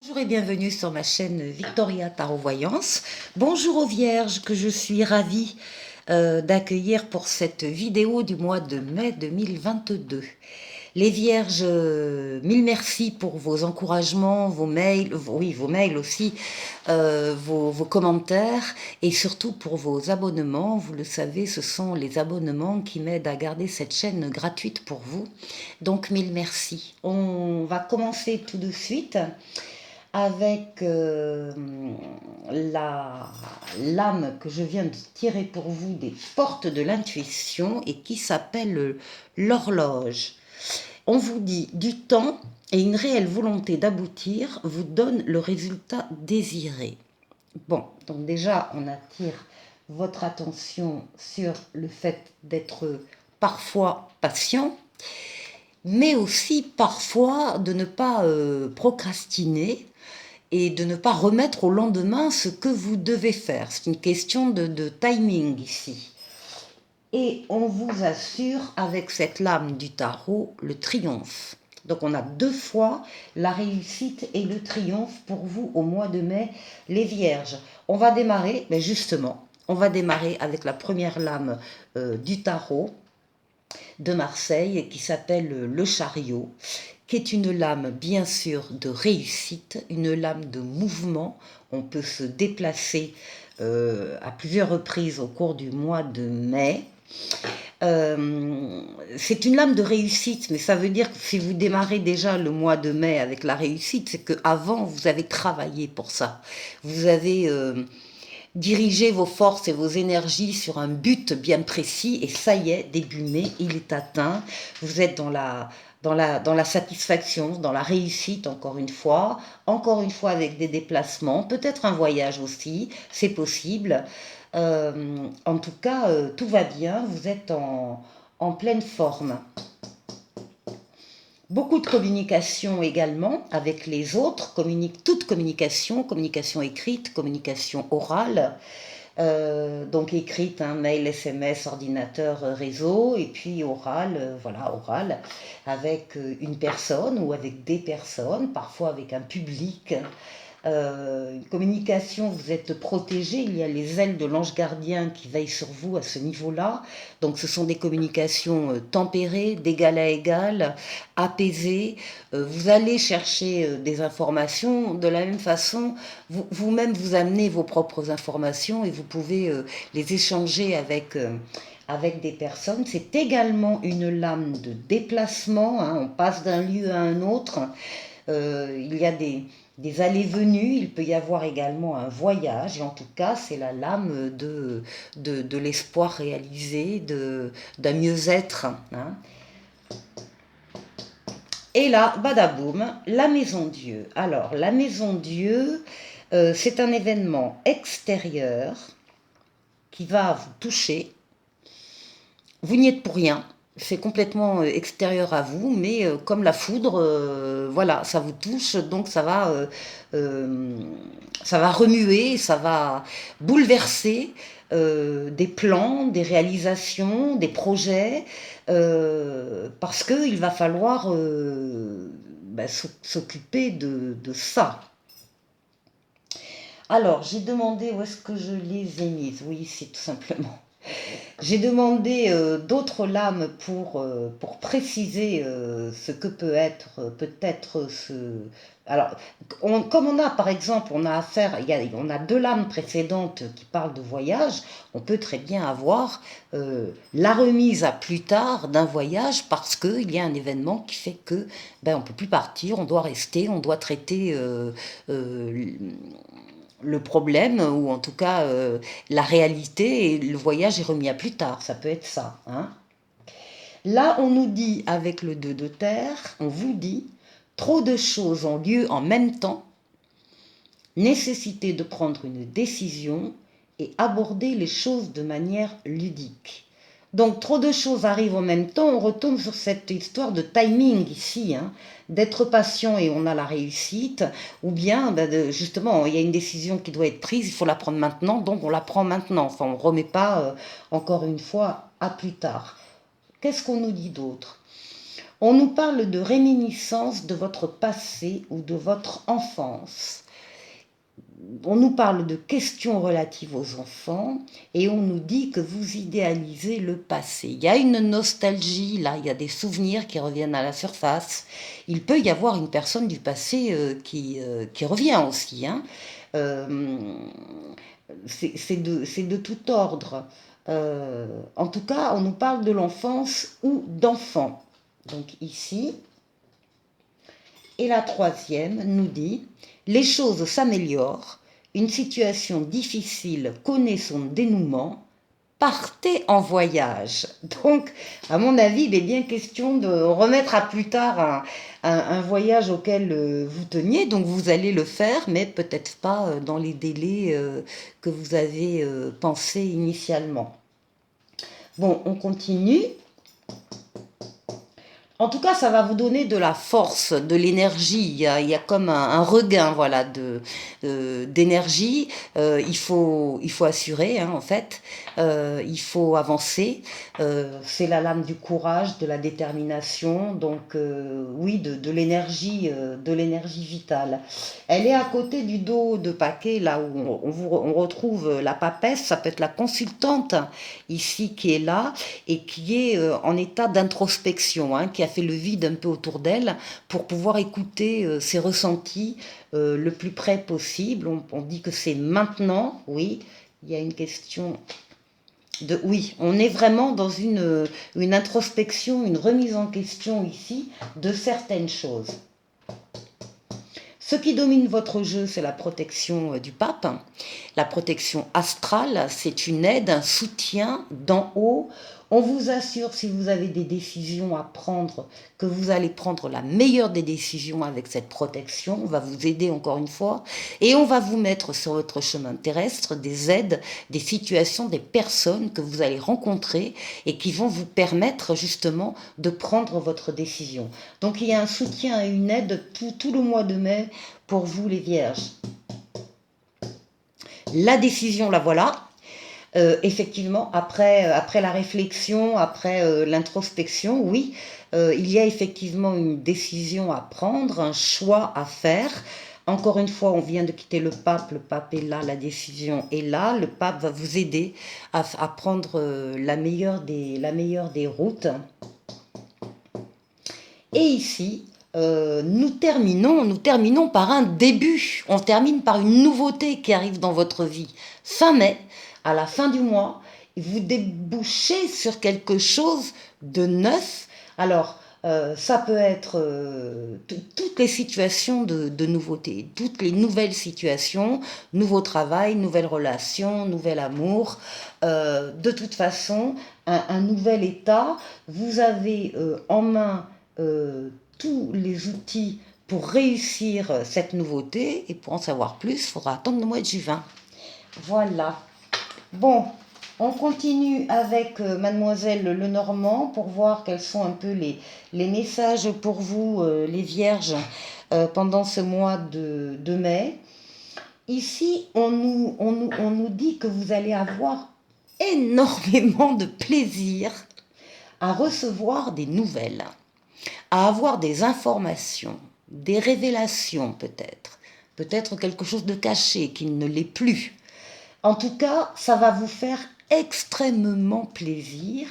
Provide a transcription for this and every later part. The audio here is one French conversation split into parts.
Bonjour et bienvenue sur ma chaîne Victoria Tarot Voyance. Bonjour aux Vierges que je suis ravie d'accueillir pour cette vidéo du mois de mai 2022. Les Vierges, mille merci pour vos encouragements, vos mails, vos mails aussi, vos commentaires et surtout pour vos abonnements. Vous le savez, ce sont les abonnements qui m'aident à garder cette chaîne gratuite pour vous. Donc mille merci. On va commencer tout de suite avec la lame que je viens de tirer pour vous des portes de l'intuition et qui s'appelle l'horloge. On vous dit du temps et une réelle volonté d'aboutir vous donne le résultat désiré. Bon, donc déjà on attire votre attention sur le fait d'être parfois patient, mais aussi parfois de ne pas procrastiner et de ne pas remettre au lendemain ce que vous devez faire. C'est une question de timing ici. Et on vous assure avec cette lame du tarot le triomphe. Donc on a deux fois la réussite et le triomphe pour vous au mois de mai, les Vierges. On va démarrer, mais justement, on va démarrer avec la première lame du tarot de Marseille qui s'appelle le chariot, qui est une lame bien sûr de réussite, une lame de mouvement. On peut se déplacer à plusieurs reprises au cours du mois de mai. C'est une lame de réussite, mais ça veut dire que si vous démarrez déjà le mois de mai avec la réussite, c'est qu'avant vous avez travaillé pour ça. Vous avez dirigez vos forces et vos énergies sur un but bien précis et ça y est, début mai, il est atteint. Vous êtes dans la satisfaction, dans la réussite encore une fois avec des déplacements, peut-être un voyage aussi, c'est possible. En tout cas, tout va bien, vous êtes en pleine forme. Beaucoup de communication également avec les autres, toute communication, communication écrite, communication orale, donc écrite, mail, SMS, ordinateur, réseau, et puis orale, voilà, orale, avec une personne ou avec des personnes, parfois avec un public. Une communication, vous êtes protégé, il y a les ailes de l'ange gardien qui veillent sur vous à ce niveau-là. Donc ce sont des communications tempérées, d'égal à égal, apaisées. Vous allez chercher des informations de la même façon. Vous-même, vous amenez vos propres informations et vous pouvez les échanger avec des personnes. C'est également une lame de déplacement, on passe d'un lieu à un autre. Il y a des allées-venues, il peut y avoir également un voyage, et en tout cas, c'est la lame de l'espoir réalisé, d'un mieux-être. Et là, badaboum, la Maison Dieu. Alors, la Maison Dieu, c'est un événement extérieur qui va vous toucher. Vous n'y êtes pour rien. C'est complètement extérieur à vous, mais comme la foudre, voilà, ça vous touche, donc ça va remuer, ça va bouleverser des plans, des réalisations, des projets, parce qu'il va falloir s'occuper de ça. Alors, j'ai demandé où est-ce que je les ai mises. Oui, c'est tout simplement. J'ai demandé d'autres lames pour préciser ce que peut-être ce... Alors, comme on a par exemple, on a deux lames précédentes qui parlent de voyage, on peut très bien avoir la remise à plus tard d'un voyage parce qu'il y a un événement qui fait que on ne peut plus partir, on doit rester, on doit traiter le problème, ou en tout cas la réalité, et le voyage est remis à plus tard, ça peut être ça. Là, on nous dit, avec le 2 de terre, on vous dit, trop de choses ont lieu en même temps, nécessité de prendre une décision et aborder les choses de manière ludique. Donc trop de choses arrivent en même temps, on retombe sur cette histoire de timing ici, d'être patient et on a la réussite, ou bien justement il y a une décision qui doit être prise, il faut la prendre maintenant, donc on la prend maintenant, enfin on ne remet pas encore une fois à plus tard. Qu'est-ce qu'on nous dit d'autre ? On nous parle de réminiscence de votre passé ou de votre enfance. On nous parle de questions relatives aux enfants et on nous dit que vous idéalisez le passé. Il y a une nostalgie, là, il y a des souvenirs qui reviennent à la surface. Il peut y avoir une personne du passé qui revient aussi. Hein. Euh, c'est de tout ordre. En tout cas, on nous parle de l'enfance ou d'enfant. Donc ici, et la troisième nous dit, les choses s'améliorent, une situation difficile connaît son dénouement, partez en voyage. Donc, à mon avis, il est bien question de remettre à plus tard un voyage auquel vous teniez. Donc, vous allez le faire, mais peut-être pas dans les délais que vous avez pensé initialement. Bon, on continue. En tout cas, ça va vous donner de la force, de l'énergie. Il y a comme un regain, voilà, d'énergie. Il faut assurer, hein, en fait. Il faut avancer. C'est la lame du courage, de la détermination. Donc, oui, de l'énergie vitale. Elle est à côté du dos de paquet, là où on retrouve la papesse. Ça peut être la consultante ici qui est là et qui est en état d'introspection, hein, qui a fait le vide un peu autour d'elle pour pouvoir écouter ses ressentis le plus près possible. On dit que c'est maintenant, oui, il y a une question de... Oui, on est vraiment dans une introspection, une remise en question ici de certaines choses. Ce qui domine votre jeu, c'est la protection du pape. La protection astrale, c'est une aide, un soutien d'en haut. On vous assure, si vous avez des décisions à prendre, que vous allez prendre la meilleure des décisions avec cette protection. On va vous aider encore une fois. Et on va vous mettre sur votre chemin terrestre des aides, des situations, des personnes que vous allez rencontrer et qui vont vous permettre justement de prendre votre décision. Donc il y a un soutien et une aide tout le mois de mai pour vous les vierges. La décision, la voilà. Effectivement, après la réflexion, après l'introspection, oui, il y a effectivement une décision à prendre, un choix à faire. Encore une fois, on vient de quitter le pape est là, la décision est là, le pape va vous aider à prendre la meilleure des routes. Et ici, nous terminons par un début, on termine par une nouveauté qui arrive dans votre vie. Fin mai, à la fin du mois, vous débouchez sur quelque chose de neuf. Alors, ça peut être toutes les situations de nouveauté, toutes les nouvelles situations, nouveau travail, nouvelle relation, nouvel amour. De toute façon, un nouvel état. Vous avez en main tous les outils pour réussir cette nouveauté. Et pour en savoir plus, il faudra attendre le mois de juin. Voilà. Bon, on continue avec Mademoiselle Lenormand pour voir quels sont un peu les messages pour vous, les vierges, pendant ce mois de mai. Ici, on nous dit que vous allez avoir énormément de plaisir à recevoir des nouvelles, à avoir des informations, des révélations peut-être quelque chose de caché qui ne l'est plus. En tout cas, ça va vous faire extrêmement plaisir.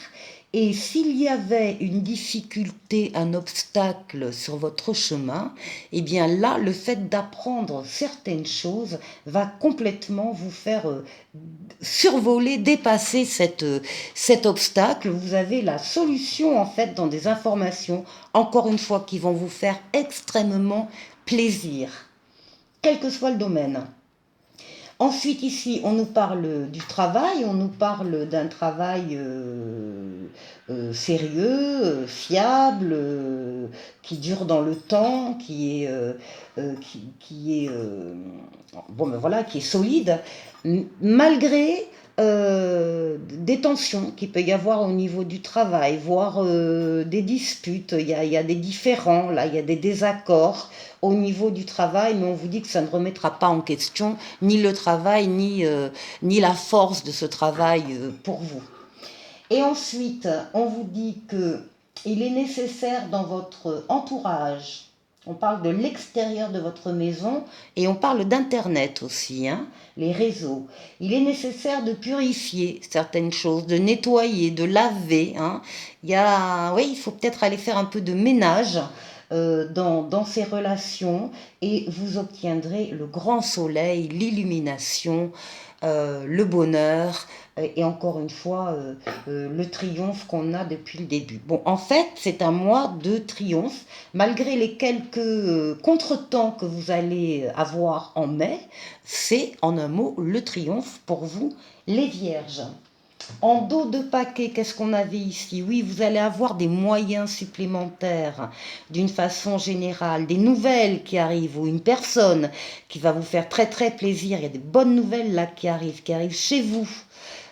Et s'il y avait une difficulté, un obstacle sur votre chemin, eh bien là, le fait d'apprendre certaines choses va complètement vous faire survoler, dépasser cet obstacle. Vous avez la solution en fait dans des informations, encore une fois, qui vont vous faire extrêmement plaisir, quel que soit le domaine. Ensuite, ici, on nous parle du travail, on nous parle d'un travail sérieux, fiable, qui dure dans le temps, qui est, bon, ben voilà, qui est solide, malgré des tensions qu'il peut y avoir au niveau du travail, voire des disputes, il y a des différends, là, il y a des désaccords au niveau du travail, mais on vous dit que ça ne remettra pas en question ni le travail, ni la force de ce travail pour vous. Et ensuite, on vous dit que il est nécessaire dans votre entourage, on parle de l'extérieur de votre maison et on parle d'Internet aussi, hein, les réseaux. Il est nécessaire de purifier certaines choses, de nettoyer, de laver. Hein. Oui, il faut peut-être aller faire un peu de ménage dans ces relations et vous obtiendrez le grand soleil, l'illumination, le bonheur et encore une fois le triomphe qu'on a depuis le début. Bon, en fait, c'est un mois de triomphe, malgré les quelques contretemps que vous allez avoir en mai, c'est en un mot le triomphe pour vous, les vierges. En dos de paquet, qu'est-ce qu'on avait ici? Oui, vous allez avoir des moyens supplémentaires d'une façon générale, des nouvelles qui arrivent ou une personne qui va vous faire très très plaisir. Il y a des bonnes nouvelles là qui arrivent chez vous.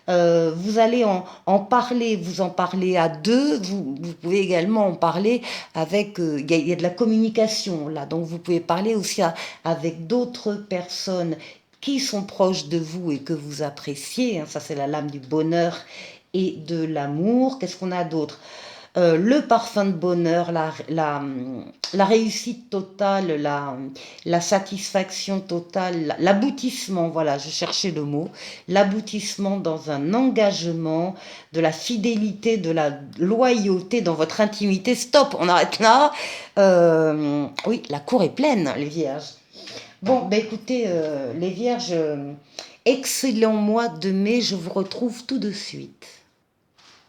Vous allez en parler, vous en parler à deux, vous pouvez également en parler avec, il y a de la communication là, donc vous pouvez parler aussi avec d'autres personnes qui sont proches de vous et que vous appréciez, hein, ça c'est la lame du bonheur et de l'amour. Qu'est-ce qu'on a d'autre? Le parfum de bonheur, la réussite totale, la satisfaction totale, l'aboutissement, voilà, je cherchais le mot, l'aboutissement dans un engagement, de la fidélité, de la loyauté dans votre intimité. Stop, on arrête là. Oui, la cour est pleine, les vierges. Bon, ben écoutez, les vierges, excellent mois de mai, je vous retrouve tout de suite.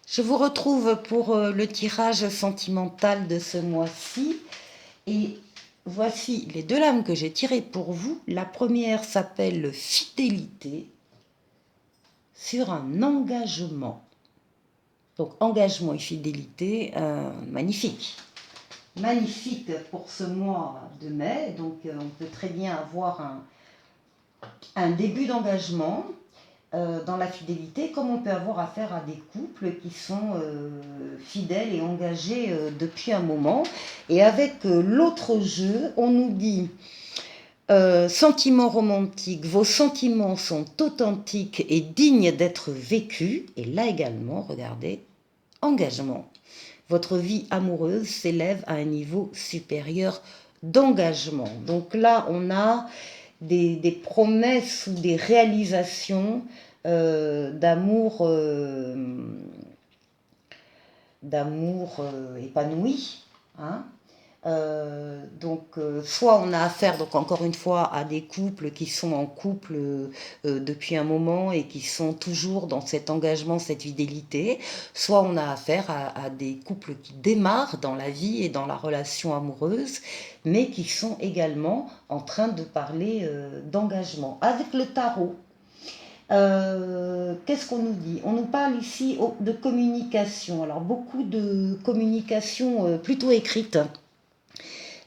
Je vous retrouve pour le tirage sentimental de ce mois-ci. Et voici les deux lames que j'ai tirées pour vous. La première s'appelle Fidélité sur un engagement. Donc engagement et fidélité, magnifique. Magnifique pour ce mois de mai. Donc on peut très bien avoir un début d'engagement dans la fidélité, comme on peut avoir affaire à des couples qui sont fidèles et engagés depuis un moment. Et avec l'autre jeu, on nous dit sentiments romantiques, vos sentiments sont authentiques et dignes d'être vécus. Et là également, regardez, engagement. Votre vie amoureuse s'élève à un niveau supérieur d'engagement. Donc là, on a des promesses ou des réalisations d'amour épanoui. Hein. Soit on a affaire, donc encore une fois, à des couples qui sont en couple depuis un moment et qui sont toujours dans cet engagement, cette fidélité, soit on a affaire à des couples qui démarrent dans la vie et dans la relation amoureuse, mais qui sont également en train de parler d'engagement. Avec le tarot, qu'est-ce qu'on nous dit? On nous parle ici de communication. Alors beaucoup de communication plutôt écrite.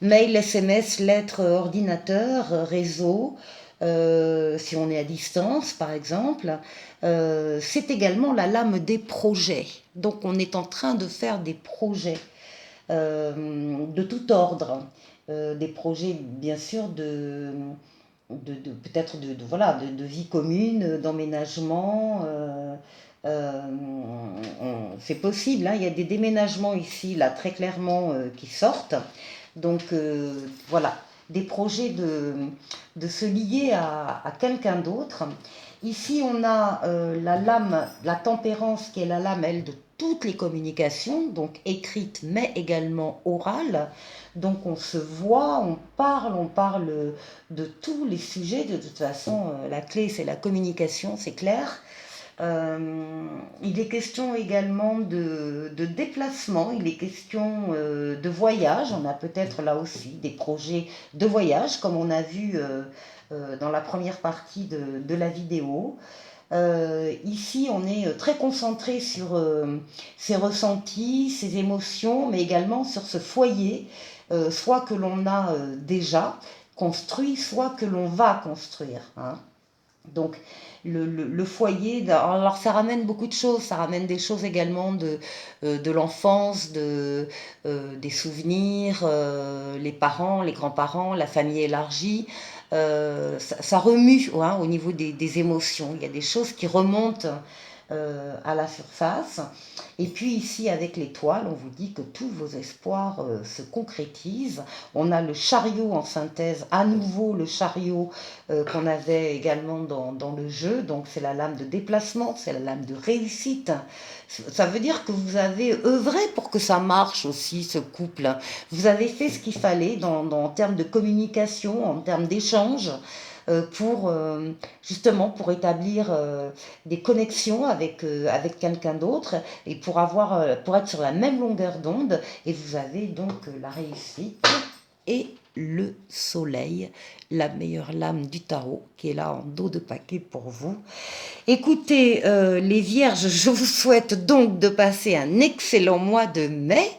Mail, SMS, lettres, ordinateur, réseau, si on est à distance par exemple. C'est également la lame des projets. Donc on est en train de faire des projets de tout ordre. Des projets bien sûr peut-être voilà, de vie commune, d'emménagement. C'est possible, hein, il y a des déménagements ici, là, très clairement, qui sortent. Donc voilà, des projets de se lier à quelqu'un d'autre. Ici, on a la lame, la tempérance, qui est la lame, elle, de toutes les communications, donc écrite, mais également orale. Donc on se voit, on parle de tous les sujets. De toute façon, la clé, c'est la communication, c'est clair. Il est question également de déplacement, il est question de voyage. On a peut-être là aussi des projets de voyage, comme on a vu dans la première partie de la vidéo. Ici, on est très concentré sur ses ressentis, ses émotions, mais également sur ce foyer, soit que l'on a déjà construit, soit que l'on va construire. Hein. Donc, le foyer, alors ça ramène beaucoup de choses, ça ramène des choses également de l'enfance, des souvenirs, les parents, les grands-parents, la famille élargie. Ça remue hein, au niveau des émotions. Il y a des choses qui remontent à la surface. Et puis ici, avec l'étoile, on vous dit que tous vos espoirs se concrétisent. On a le chariot en synthèse, à nouveau le chariot qu'on avait également dans le jeu. Donc c'est la lame de déplacement, c'est la lame de réussite. Ça veut dire que vous avez œuvré pour que ça marche aussi, ce couple. Vous avez fait ce qu'il fallait en termes de communication, en termes d'échange, pour justement pour établir des connexions avec quelqu'un d'autre et pour être sur la même longueur d'onde. Et vous avez donc la réussite et le soleil, la meilleure lame du tarot qui est là en dos de paquet pour vous. Écoutez, les vierges, je vous souhaite donc de passer un excellent mois de mai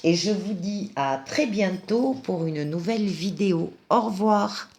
et je vous dis à très bientôt pour une nouvelle vidéo. Au revoir.